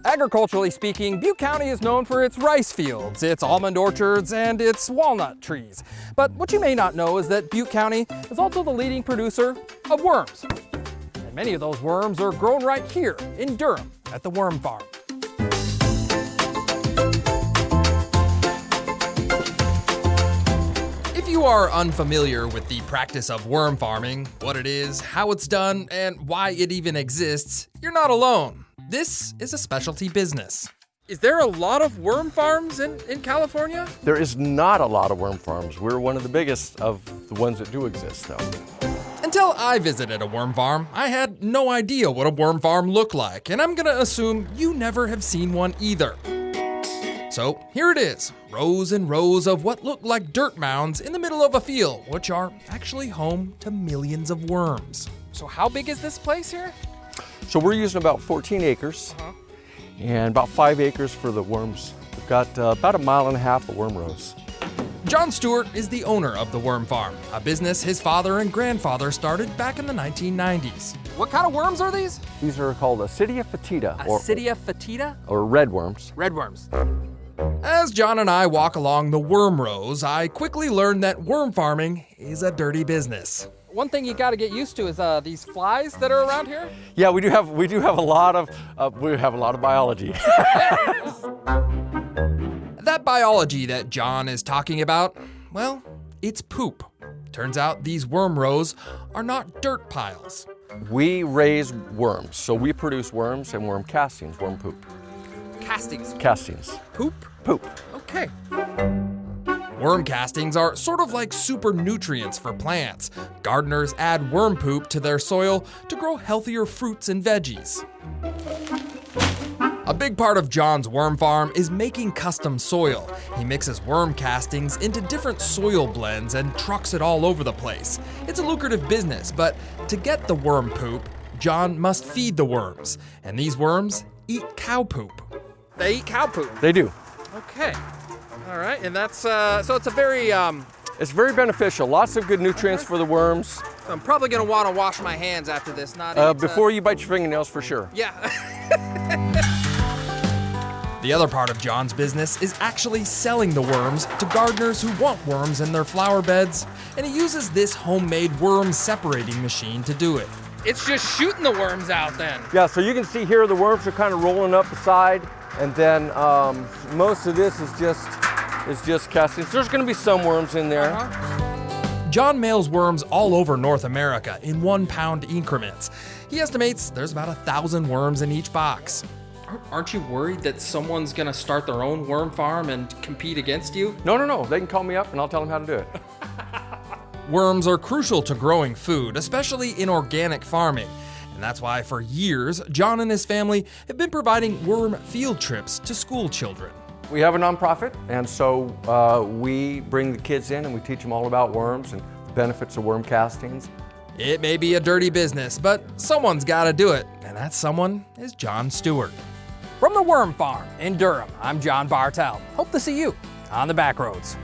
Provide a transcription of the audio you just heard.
Agriculturally speaking, Butte County is known for its rice fields, its almond orchards, and its walnut trees. But what you may not know is that Butte County is also the leading producer of worms. And many of those worms are grown right here in Durham at the worm farm. If you are unfamiliar with the practice of worm farming, what it is, how it's done, and why it even exists, you're not alone. This is a specialty business. Is there a lot of worm farms in California? There is not a lot of worm farms. We're one of the biggest of the ones that do exist, though. Until I visited a worm farm, I had no idea what a worm farm looked like, and I'm gonna assume you never have seen one either. So here it is, rows and rows of what look like dirt mounds in the middle of a field, which are actually home to millions of worms. So how big is this place here? So we're using about 14 acres and about 5 acres for the worms. We've got about 1.5 miles of worm rows. John Stewart is the owner of the worm farm, a business his father and grandfather started back in the 1990s. What kind of worms are these? These are called Acidia fetida. Acidia fetida? Or red worms. Red worms. As John and I walk along the worm rows, I quickly learned that worm farming is a dirty business. One thing you got to get used to is these flies that are around here. Yeah, we do have a lot of biology. That biology that John is talking about, well, it's poop. Turns out these worm rows are not dirt piles. We raise worms, so we produce worms and worm castings, worm poop. Castings? Castings. Poop? Poop. Okay. Worm castings are sort of like super nutrients for plants. Gardeners add worm poop to their soil to grow healthier fruits and veggies. A big part of John's worm farm is making custom soil. He mixes worm castings into different soil blends and trucks it all over the place. It's a lucrative business, but to get the worm poop, John must feed the worms. And these worms eat cow poop. They eat cow poop? They do. Okay. All right, and that's, so it's a very... It's very beneficial. Lots of good nutrients for the worms. I'm probably gonna wanna wash my hands after this, not before you bite your fingernails, for sure. Yeah. The other part of John's business is actually selling the worms to gardeners who want worms in their flower beds, and he uses this homemade worm separating machine to do it. It's just shooting the worms out then. Yeah, so you can see here the worms are kind of rolling up the side, and then most of this is just castings. There's going to be some worms in there. John mails worms all over North America in 1 pound increments. He estimates there's about 1,000 worms in each box. Aren't you worried that someone's going to start their own worm farm and compete against you? No. They can call me up and I'll tell them how to do it. Worms are crucial to growing food, especially in organic farming. And that's why for years, John and his family have been providing worm field trips to school children. We have a nonprofit, and so we bring the kids in and we teach them all about worms and the benefits of worm castings. It may be a dirty business, but someone's got to do it, and that someone is John Stewart. From the Worm Farm in Durham, I'm John Bartell. Hope to see you on the Backroads.